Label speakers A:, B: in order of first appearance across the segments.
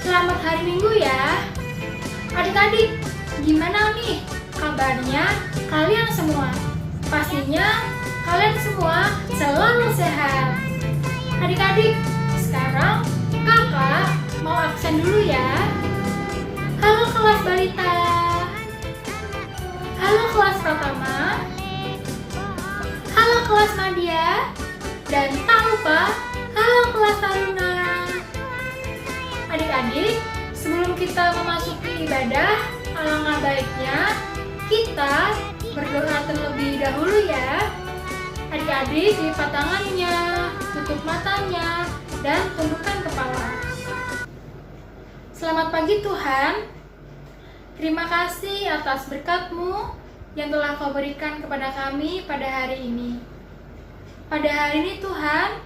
A: Selamat hari Minggu ya. Adik-adik, gimana nih kabarnya kalian semua? Pastinya kalian semua selalu sehat. Adik-adik, sekarang kakak mau absen dulu ya. Halo kelas balita. Halo kelas pratama. Halo kelas madya. Dan tak lupa, halo kelas taruna. Adik-adik, sebelum kita memasuki ibadah, alangkah baiknya kita berdoa terlebih dahulu ya. Adik-adik, lipat tangannya, tutup matanya, dan tundukkan kepala. Selamat pagi Tuhan. Terima kasih atas berkat-Mu yang telah Kau berikan kepada kami pada hari ini. Pada hari ini Tuhan,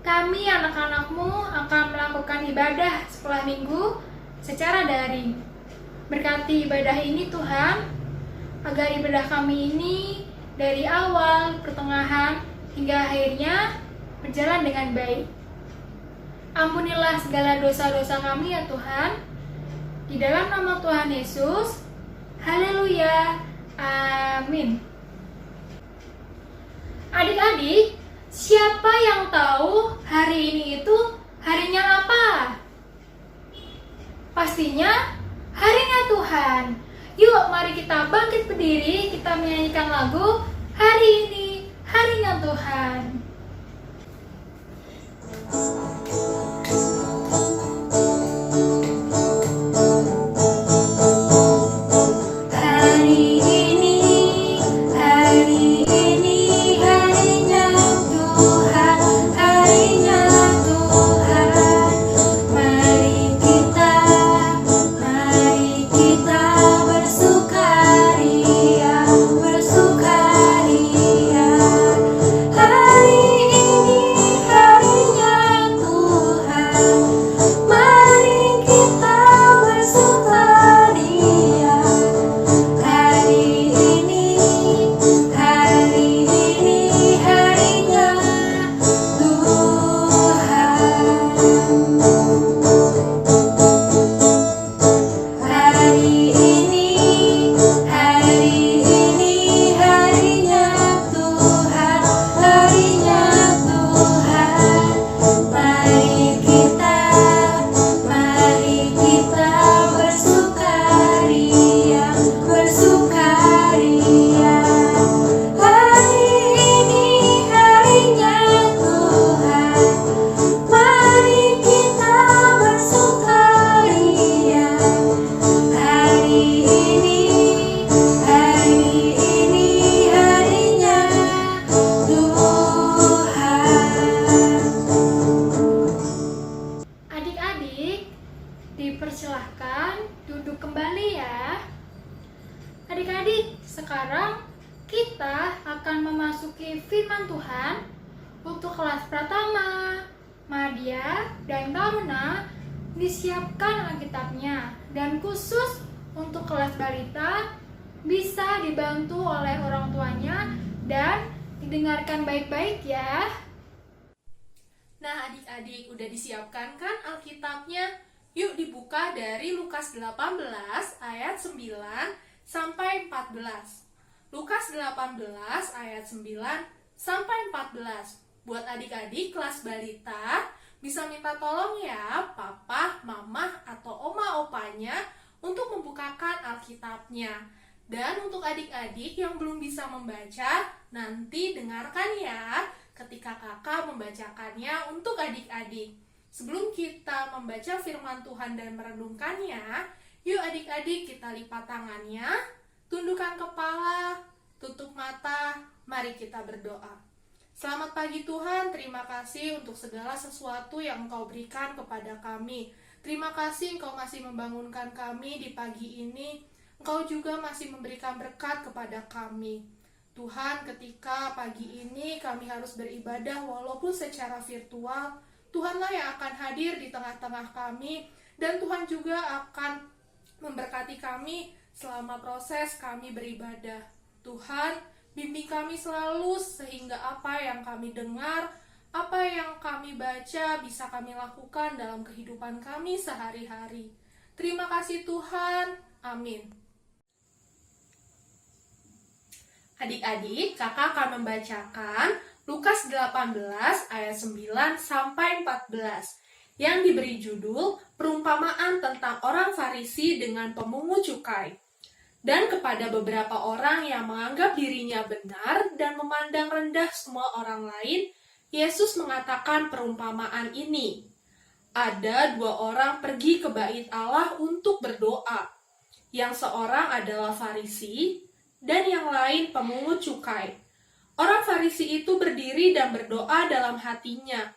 A: kami anak-anak-Mu akan melakukan ibadah sekolah minggu secara daring. Berkati ibadah ini Tuhan, agar ibadah kami ini dari awal, pertengahan, hingga akhirnya berjalan dengan baik. Ampunilah segala dosa-dosa kami ya Tuhan. Di dalam nama Tuhan Yesus, haleluya, amin. Adik-adik, siapa yang tahu hari ini itu harinya apa? Pastinya harinya Tuhan. Yuk mari kita bangkit berdiri, kita menyanyikan lagu Hari Ini Harinya Tuhan. Dipersilahkan duduk kembali ya. Adik-adik, sekarang kita akan memasuki firman Tuhan untuk kelas pratama, madya, dan taruna. Disiapkan Alkitabnya, dan khusus untuk kelas balita bisa dibantu oleh orang tuanya dan didengarkan baik-baik ya.
B: Nah adik-adik, udah disiapkan kan Alkitabnya? Yuk dibuka dari Lukas 18 ayat 9 sampai 14. Lukas 18 ayat 9 sampai 14. Buat adik-adik kelas balita, bisa minta tolong ya papa, mama, atau oma opanya untuk membukakan Alkitabnya. Dan untuk adik-adik yang belum bisa membaca, nanti dengarkan ya ketika kakak membacakannya untuk adik-adik. Sebelum kita membaca firman Tuhan dan merenungkannya, yuk adik-adik kita lipat tangannya, tundukkan kepala, tutup mata, mari kita berdoa. Selamat pagi Tuhan, terima kasih untuk segala sesuatu yang Engkau berikan kepada kami. Terima kasih Engkau masih membangunkan kami di pagi ini. Engkau juga masih memberikan berkat kepada kami. Tuhan, ketika pagi ini kami harus beribadah walaupun secara virtual, Tuhanlah yang akan hadir di tengah-tengah kami, dan Tuhan juga akan memberkati kami selama proses kami beribadah. Tuhan, bimbing kami selalu sehingga apa yang kami dengar, Apa yang kami baca bisa kami lakukan dalam kehidupan kami sehari-hari. Terima kasih Tuhan. Amin. Adik-adik, kakak akan membacakan Lukas 18 ayat 9 sampai 14 yang diberi judul Perumpamaan tentang orang Farisi dengan pemungut cukai. Dan kepada beberapa orang yang menganggap dirinya benar dan memandang rendah semua orang lain, Yesus mengatakan perumpamaan ini. Ada dua orang pergi ke bait Allah untuk berdoa. Yang seorang adalah Farisi, dan yang lain pemungut cukai. Orang Farisi itu berdiri dan berdoa dalam hatinya.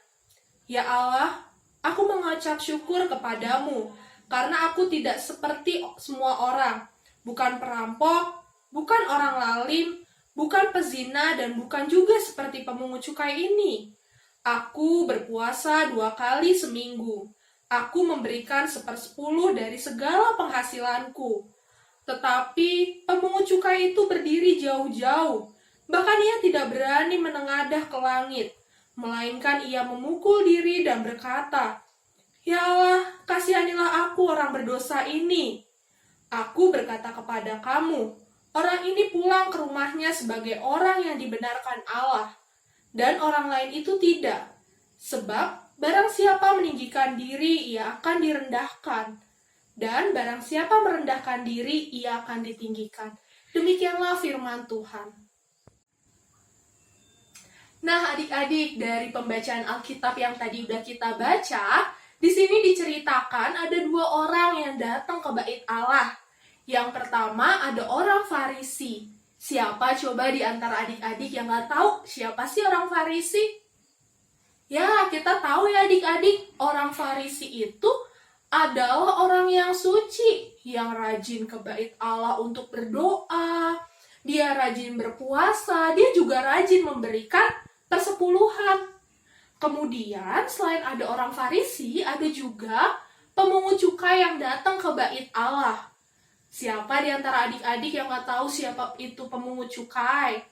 B: Ya Allah, aku mengucap syukur kepadamu, karena aku tidak seperti semua orang, bukan perampok, bukan orang lalim, bukan pezina, dan bukan juga seperti pemungut cukai ini. Aku berpuasa 2 kali seminggu. Aku memberikan 1/10 dari segala penghasilanku. Tetapi pemungut cukai itu berdiri jauh-jauh. Bahkan ia tidak berani menengadah ke langit, melainkan ia memukul diri dan berkata, Ya Allah, kasihanilah aku orang berdosa ini. Aku berkata kepada kamu, orang ini pulang ke rumahnya sebagai orang yang dibenarkan Allah, dan orang lain itu tidak. Sebab barang siapa meninggikan diri, ia akan direndahkan. Dan barang siapa merendahkan diri, ia akan ditinggikan. Demikianlah firman Tuhan. Nah, adik-adik, dari pembacaan Alkitab yang tadi udah kita baca, di sini diceritakan ada dua orang yang datang ke bait Allah. Yang pertama ada orang Farisi. Siapa coba di antara adik-adik yang nggak tahu siapa sih orang Farisi? Ya, kita tahu ya adik-adik, orang Farisi itu adalah orang yang suci, yang rajin ke bait Allah untuk berdoa. Dia rajin berpuasa, dia juga rajin memberikan persepuluhan. Kemudian, selain ada orang Farisi, ada juga pemungut cukai yang datang ke bait Allah. Siapa di antara adik-adik yang nggak tahu siapa itu pemungut cukai?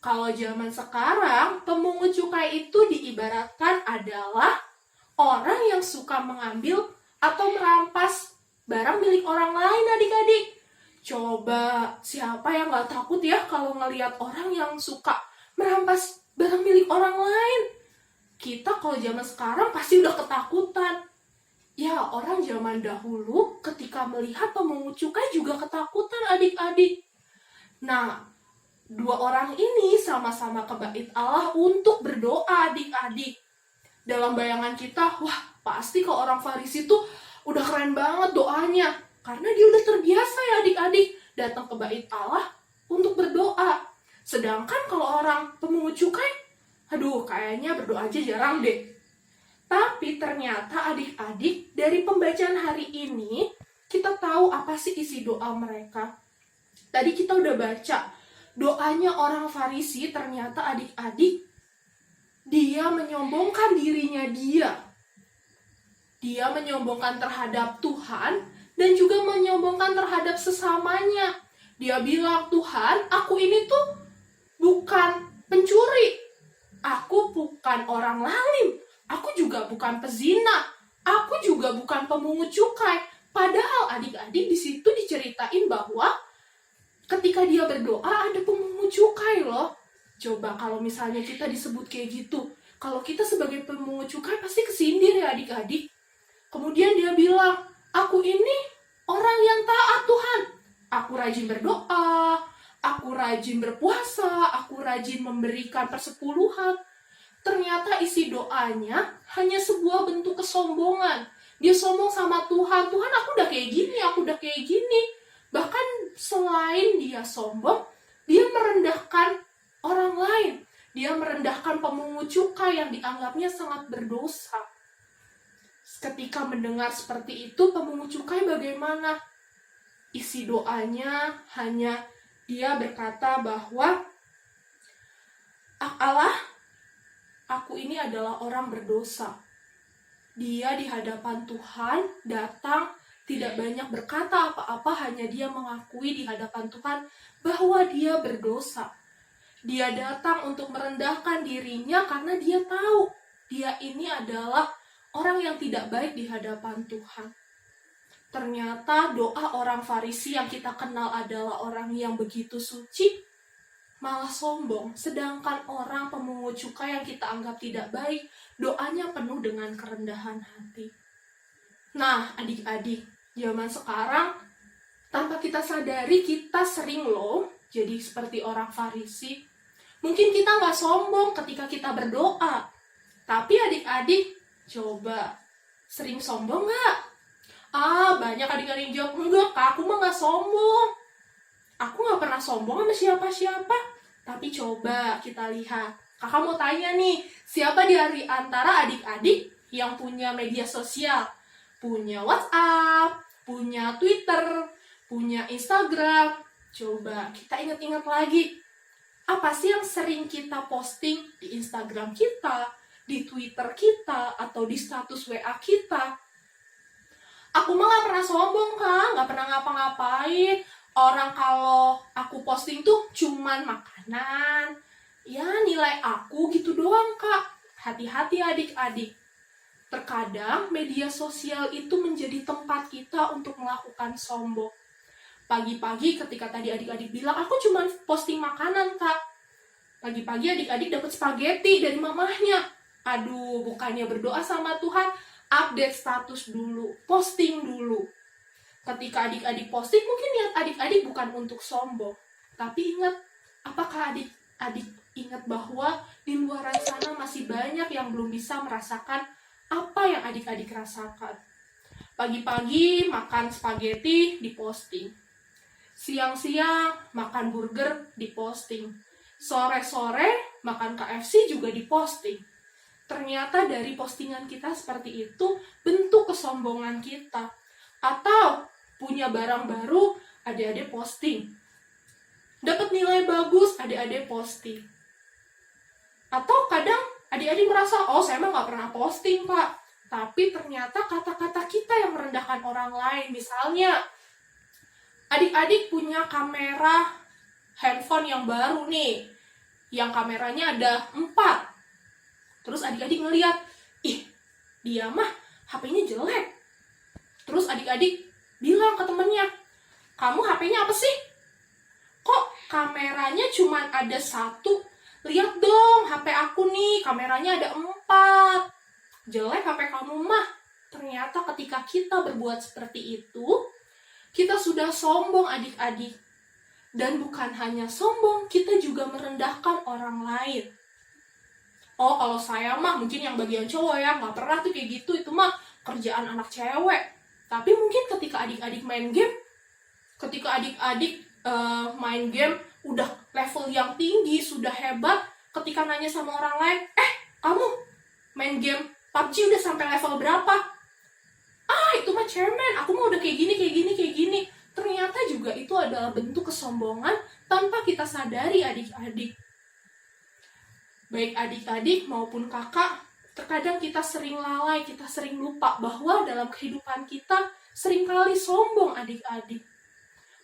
B: Kalau zaman sekarang, pemungut cukai itu diibaratkan adalah orang yang suka mengambil atau merampas barang milik orang lain, adik-adik. Coba, siapa yang nggak takut ya kalau ngelihat orang yang suka merampas barang milik orang lain? Kita kalau zaman sekarang pasti udah ketakutan. Ya, orang zaman dahulu ketika melihat pemungut cukai juga ketakutan, adik-adik. Nah, dua orang ini sama-sama ke bait Allah untuk berdoa, adik-adik. Dalam bayangan kita, wah pasti kalau orang Farisi tuh udah keren banget doanya. Karena dia udah terbiasa ya adik-adik datang ke bait Allah untuk berdoa. Sedangkan kalau orang pemungut cukai, aduh kayaknya berdoa aja jarang deh. Tapi ternyata adik-adik dari pembacaan hari ini kita tahu apa sih isi doa mereka. Tadi kita udah baca doanya orang Farisi, ternyata adik-adik dia menyombongkan dirinya dia. Dia menyombongkan terhadap Tuhan dan juga menyombongkan terhadap sesamanya. Dia bilang, Tuhan, aku ini tuh bukan pencuri. Aku bukan orang lalim. Aku juga bukan pezina. Aku juga bukan pemungut cukai. Padahal adik-adik di situ diceritain bahwa ketika dia berdoa ada pemungut cukai loh. Coba kalau misalnya kita disebut kayak gitu. Kalau kita sebagai pemungut cukai pasti kesindir ya adik-adik. Kemudian dia bilang, aku ini orang yang taat Tuhan. Aku rajin berdoa, aku rajin berpuasa, aku rajin memberikan persepuluhan. Ternyata isi doanya hanya sebuah bentuk kesombongan. Dia sombong sama Tuhan. Tuhan, aku udah kayak gini, aku udah kayak gini. Bahkan selain dia sombong, dia merendahkan orang lain. Dia merendahkan pemungut cukai yang dianggapnya sangat berdosa. Ketika mendengar seperti itu, pemungut cukai bagaimana? Isi doanya hanya dia berkata bahwa Allah, aku ini adalah orang berdosa. Dia di hadapan Tuhan datang, tidak banyak berkata apa-apa, hanya dia mengakui di hadapan Tuhan bahwa dia berdosa. Dia datang untuk merendahkan dirinya karena dia tahu dia ini adalah orang yang tidak baik di hadapan Tuhan. Ternyata doa orang Farisi yang kita kenal adalah orang yang begitu suci, malah sombong. Sedangkan orang pemungut cukai yang kita anggap tidak baik, doanya penuh dengan kerendahan hati. Nah, adik-adik, zaman sekarang, tanpa kita sadari, kita sering loh jadi seperti orang Farisi. Mungkin kita nggak sombong ketika kita berdoa, tapi adik-adik, coba sering sombong nggak? Banyak adik-adik jawab, enggak kak, aku mah nggak sombong. Aku nggak pernah sombong sama siapa-siapa. Tapi coba kita lihat, kakak mau tanya nih, siapa di antara adik-adik yang punya media sosial? Punya WhatsApp, punya Twitter, punya Instagram. Coba kita ingat-ingat lagi, apa sih yang sering kita posting di Instagram kita, di Twitter kita, atau di status WA kita? Aku mah gak pernah sombong kak, gak pernah ngapa-ngapain. Orang kalau aku posting tuh cuman makanan, ya nilai aku gitu doang kak. Hati-hati adik-adik. Terkadang media sosial itu menjadi tempat kita untuk melakukan sombong. Pagi-pagi ketika tadi adik-adik bilang, aku cuma posting makanan kak. Pagi-pagi adik-adik dapat spaghetti dari mamahnya. Aduh, bukannya berdoa sama Tuhan, update status dulu, posting dulu. Ketika adik-adik posting, mungkin niat adik-adik bukan untuk sombong. Tapi ingat, apakah adik-adik ingat bahwa di luar sana masih banyak yang belum bisa merasakan apa yang adik-adik rasakan. Pagi-pagi makan spaghetti diposting. Siang-siang makan burger diposting. Sore-sore makan KFC juga diposting. Ternyata dari postingan kita seperti itu bentuk kesombongan kita. Atau punya barang baru, adik-adik posting. Dapat nilai bagus, adik-adik posting. Atau kadang adik-adik merasa, oh saya mah gak pernah posting pak. Tapi ternyata kata-kata kita yang merendahkan orang lain. Misalnya, adik-adik punya kamera handphone yang baru nih, yang kameranya ada 4. Terus adik-adik ngeliat, ih dia mah HP-nya jelek. Terus adik-adik bilang ke temennya, kamu HP-nya apa sih? Kok kameranya cuma ada 1? Lihat dong HP aku nih, kameranya ada 4. Jelek HP kamu mah. Ternyata ketika kita berbuat seperti itu, kita sudah sombong adik-adik. Dan bukan hanya sombong, kita juga merendahkan orang lain. Oh, kalau saya mah mungkin yang bagian cowok ya, nggak pernah tuh kayak gitu, itu mah kerjaan anak cewek. Tapi mungkin ketika adik-adik main game, main game udah level yang tinggi, sudah hebat, ketika nanya sama orang lain, kamu main game PUBG udah sampai level berapa? Itu mah cemen, aku mah udah kayak gini. Ternyata juga itu adalah bentuk kesombongan tanpa kita sadari adik-adik. Baik adik-adik maupun kakak, terkadang kita sering lalai, kita sering lupa bahwa dalam kehidupan kita seringkali sombong adik-adik.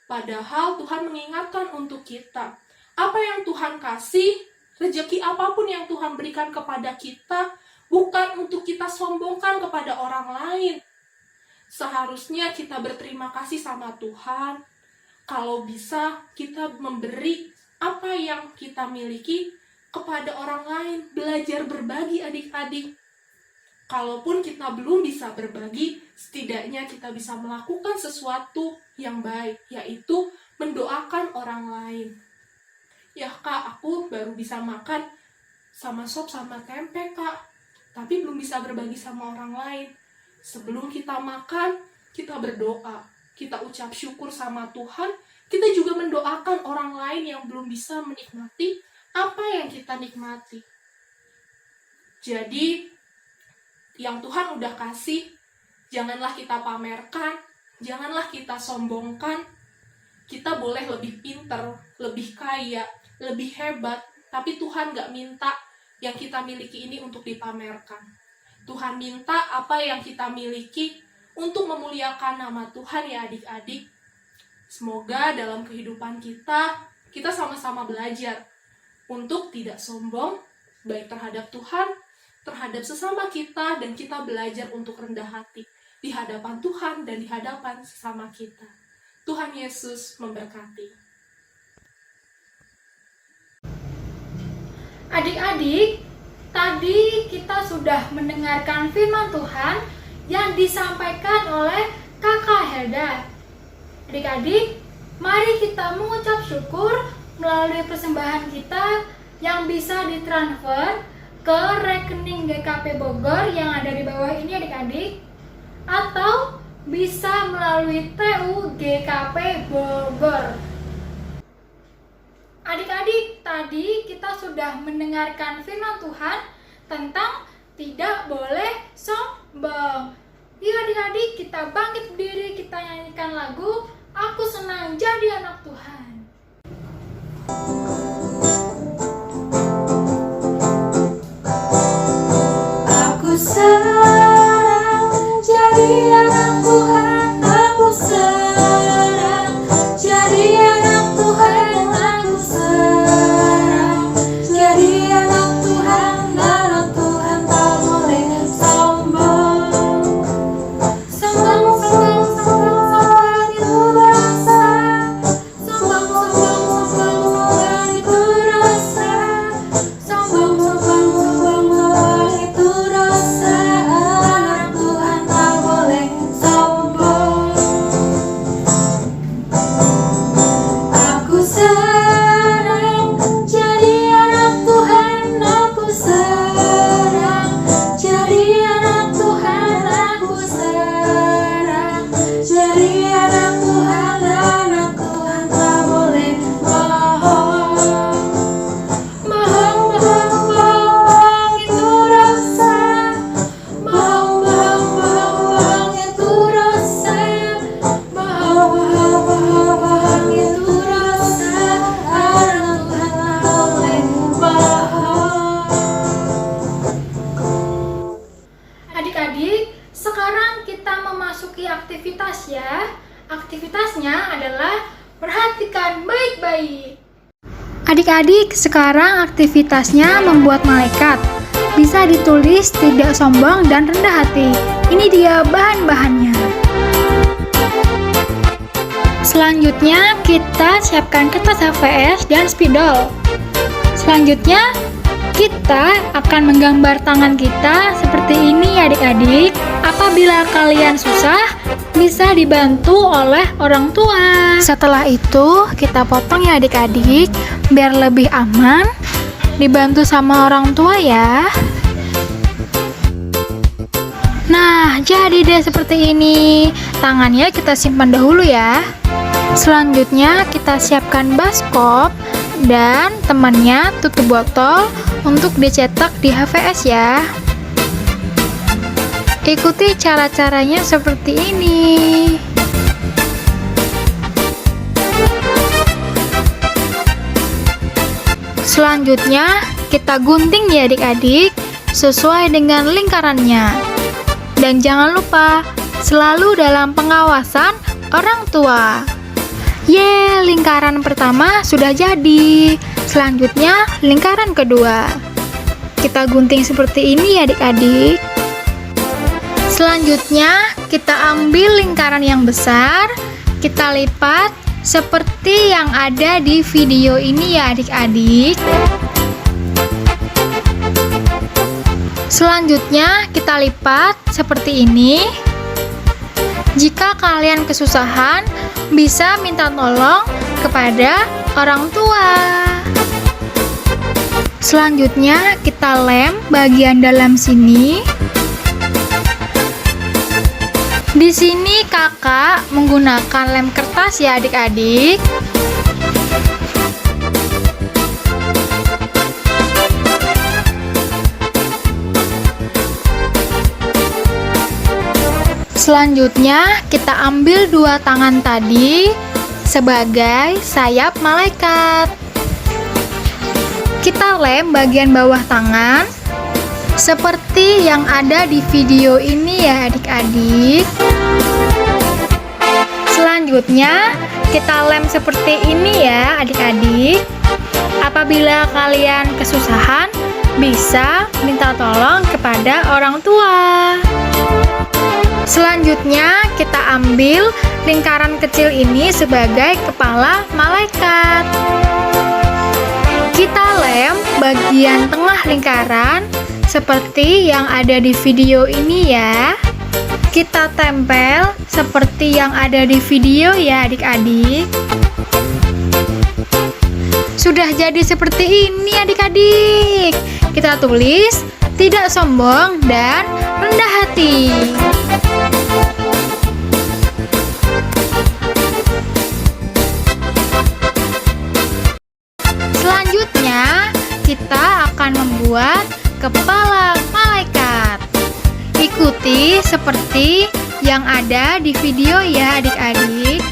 B: Padahal Tuhan mengingatkan untuk kita, apa yang Tuhan kasih, rezeki apapun yang Tuhan berikan kepada kita, bukan untuk kita sombongkan kepada orang lain. Seharusnya kita berterima kasih sama Tuhan. Kalau bisa kita memberi apa yang kita miliki kepada orang lain. Belajar berbagi adik-adik. Kalaupun kita belum bisa berbagi, setidaknya kita bisa melakukan sesuatu yang baik, yaitu mendoakan orang lain. Ya kak, aku baru bisa makan sama sop sama tempe kak, tapi belum bisa berbagi sama orang lain. Sebelum kita makan, kita berdoa, kita ucap syukur sama Tuhan, kita juga mendoakan orang lain yang belum bisa menikmati apa yang kita nikmati. Jadi, yang Tuhan udah kasih, janganlah kita pamerkan, janganlah kita sombongkan. Kita boleh lebih pinter, lebih kaya, lebih hebat, tapi Tuhan gak minta yang kita miliki ini untuk dipamerkan. Tuhan minta apa yang kita miliki untuk memuliakan nama Tuhan ya adik-adik. Semoga dalam kehidupan kita sama-sama belajar untuk tidak sombong, baik terhadap Tuhan, terhadap sesama kita, dan kita belajar untuk rendah hati di hadapan Tuhan dan di hadapan sesama kita. Tuhan Yesus memberkati.
A: Adik-adik, tadi kita sudah mendengarkan firman Tuhan yang disampaikan oleh Kakak Helda. Adik-adik, mari kita mengucap syukur melalui persembahan kita yang bisa ditransfer ke rekening GKP Bogor yang ada di bawah ini adik-adik, atau bisa melalui TU GKP Bogor. Adik-adik, tadi kita sudah mendengarkan firman Tuhan tentang tidak boleh sombong. Yuk adik-adik, kita bangkit berdiri, kita nyanyikan lagu Aku Senang Jadi Anak Tuhan.
C: Aku senang jadi anak Tuhan, aku senang jadi anak Tuhan, aku senang jadi anak Tuhan, anak Tuhan tak boleh sombong. Sombong, sombong, sombong, sombong itu dosa. Sombong, sombong, sombong, sombong itu dosa. Sombong, sombong, sombong, sombong itu dosa. Anak Tuhan tak boleh sombong. Aku senang jadi anak Tuhan, aku senang jadi anak Tuhan, aku senang jadi anak Tuhan, anak Tuhan tak boleh bohong. Bohong, bohong, bohong itu dosa. Bohong, bohong, bohong itu dosa. Bohong, bohong, bohong itu dosa. Anak Tuhan tak boleh bohong.
A: Adik-adik, sekarang kita memasuki aktivitas ya. Aktivitasnya adalah perhatikan baik-baik. Adik-adik, sekarang aktivitasnya membuat malaikat. Bisa ditulis tidak sombong dan rendah hati. Ini dia bahan-bahannya. Selanjutnya, kita siapkan kertas HVS dan spidol. Selanjutnya, kita akan menggambar tangan kita seperti ini adik-adik. Apabila kalian susah, bisa dibantu oleh orang tua. Setelah itu, kita potong ya adik-adik, biar lebih aman. Dibantu sama orang tua ya. Nah, jadi deh seperti ini. Tangannya kita simpan dahulu ya. Selanjutnya, kita siapkan baskop dan temannya tutup botol untuk dicetak di HVS ya. Ikuti cara-caranya seperti ini. Selanjutnya, kita gunting ya adik-adik sesuai dengan lingkarannya. Dan jangan lupa, selalu dalam pengawasan orang tua. Lingkaran pertama sudah jadi. Selanjutnya, lingkaran kedua. Kita gunting seperti ini ya adik-adik. Selanjutnya, kita ambil lingkaran yang besar, kita lipat seperti yang ada di video ini ya adik-adik. Selanjutnya, kita lipat seperti ini. Jika kalian kesusahan, bisa minta tolong kepada orang tua. Selanjutnya, kita lem bagian dalam sini. Di sini kakak menggunakan lem kertas ya adik-adik. Selanjutnya kita ambil dua tangan tadi sebagai sayap malaikat. Kita lem bagian bawah tangan seperti yang ada di video ini ya adik-adik. Selanjutnya kita lem seperti ini ya adik-adik. Apabila Apabila kalian kesusahan, bisa minta tolong kepada orang tua. Selanjutnya, kita ambil lingkaran kecil ini sebagai kepala malaikat. Kita lem bagian tengah lingkaran seperti yang ada di video ini ya. Kita tempel seperti yang ada di video ya adik-adik. Sudah jadi seperti ini adik-adik. Kita tulis tidak sombong dan rendah hati. Selanjutnya, kita akan membuat kepala malaikat. Ikuti seperti yang ada di video ya adik-adik.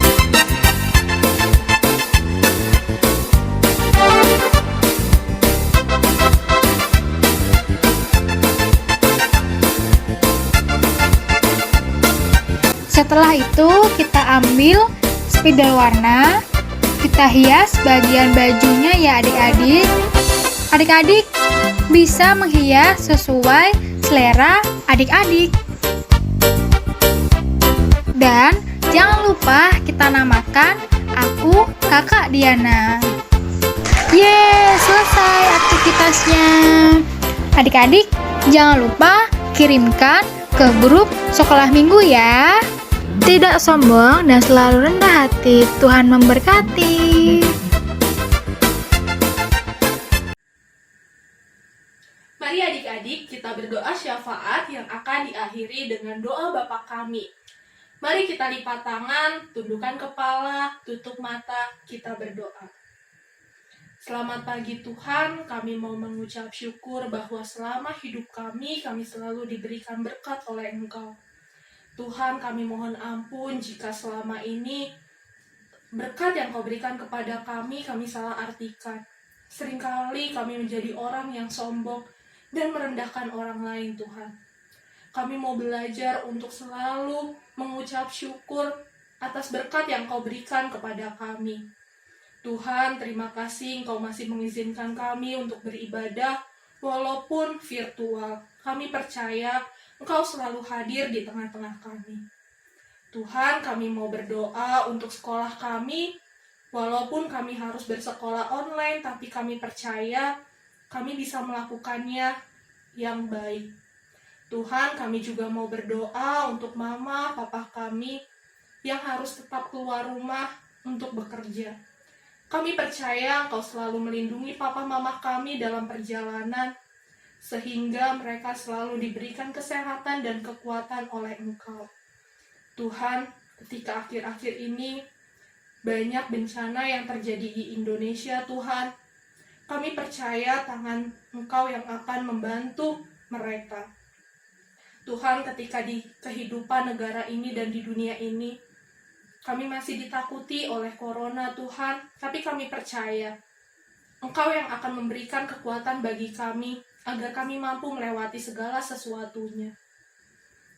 A: Setelah itu kita ambil spidol warna, kita hias bagian bajunya ya adik-adik. Adik-adik bisa menghias sesuai selera adik-adik. Dan jangan lupa kita namakan aku Kakak Diana. Yeay, selesai aktivitasnya. Adik-adik jangan lupa kirimkan ke grup sekolah minggu ya. Tidak sombong dan selalu rendah hati. Tuhan memberkati.
B: Mari adik-adik kita berdoa syafaat yang akan diakhiri dengan doa Bapa kami. Mari kita lipat tangan, tundukkan kepala, tutup mata, kita berdoa. Selamat pagi Tuhan, kami mau mengucap syukur bahwa selama hidup kami selalu diberikan berkat oleh Engkau. Tuhan, kami mohon ampun jika selama ini berkat yang Kau berikan kepada kami salah artikan. Seringkali kami menjadi orang yang sombong dan merendahkan orang lain, Tuhan. Kami mau belajar untuk selalu mengucap syukur atas berkat yang Kau berikan kepada kami. Tuhan, terima kasih Engkau masih mengizinkan kami untuk beribadah walaupun virtual. Kami percaya Engkau selalu hadir di tengah-tengah kami. Tuhan, kami mau berdoa untuk sekolah kami, walaupun kami harus bersekolah online, tapi kami percaya kami bisa melakukannya yang baik. Tuhan, kami juga mau berdoa untuk mama, papa kami yang harus tetap keluar rumah untuk bekerja. Kami percaya Engkau selalu melindungi papa mama kami dalam perjalanan, sehingga mereka selalu diberikan kesehatan dan kekuatan oleh Engkau. Tuhan, ketika akhir-akhir ini banyak bencana yang terjadi di Indonesia, Tuhan, kami percaya tangan Engkau yang akan membantu mereka. Tuhan, ketika di kehidupan negara ini dan di dunia ini, kami masih ditakuti oleh corona, Tuhan, tapi kami percaya Engkau yang akan memberikan kekuatan bagi kami, agar kami mampu melewati segala sesuatunya.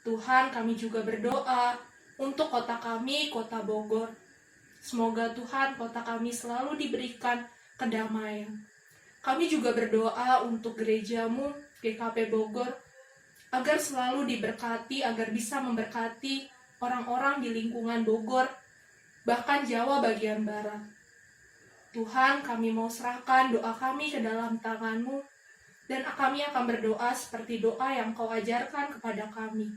B: Tuhan, kami juga berdoa untuk kota kami, kota Bogor. Semoga Tuhan, kota kami selalu diberikan kedamaian. Kami juga berdoa untuk gerejamu, GKP Bogor, agar selalu diberkati, agar bisa memberkati orang-orang di lingkungan Bogor, bahkan Jawa bagian Barat. Tuhan, kami mau serahkan doa kami ke dalam tangan-Mu, dan kami akan berdoa seperti doa yang Kau ajarkan kepada kami.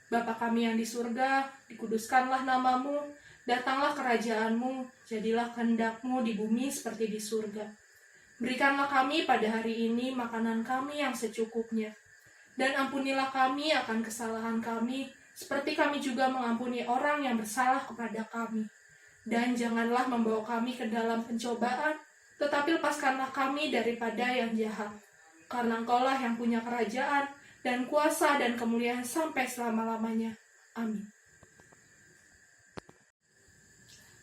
B: Bapa kami yang di surga, dikuduskanlah nama-Mu, datanglah kerajaan-Mu, jadilah kehendak-Mu di bumi seperti di surga. Berikanlah kami pada hari ini makanan kami yang secukupnya, dan ampunilah kami akan kesalahan kami, seperti kami juga mengampuni orang yang bersalah kepada kami. Dan janganlah membawa kami ke dalam pencobaan, tetapi lepaskanlah kami daripada yang jahat. Karena Engkaulah yang punya kerajaan, dan kuasa dan kemuliaan sampai selama-lamanya. Amin.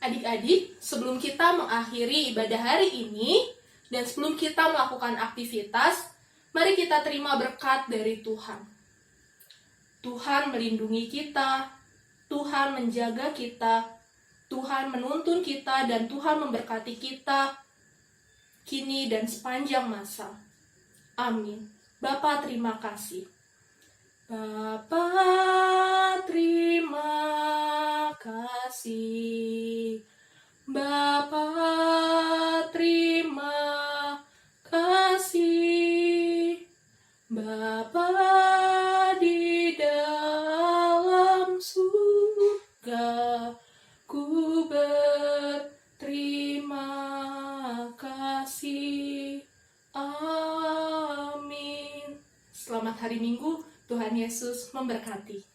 B: Adik-adik, sebelum kita mengakhiri ibadah hari ini, dan sebelum kita melakukan aktivitas, mari kita terima berkat dari Tuhan. Tuhan melindungi kita, Tuhan menjaga kita, Tuhan menuntun kita, dan Tuhan memberkati kita kini dan sepanjang masa. Amin. Bapa, terima kasih. Bapa, terima kasih. Bapa, terima kasih. Bapa di dalam surga, ku berterima kasih. Amin. Selamat hari Minggu, Tuhan Yesus memberkati.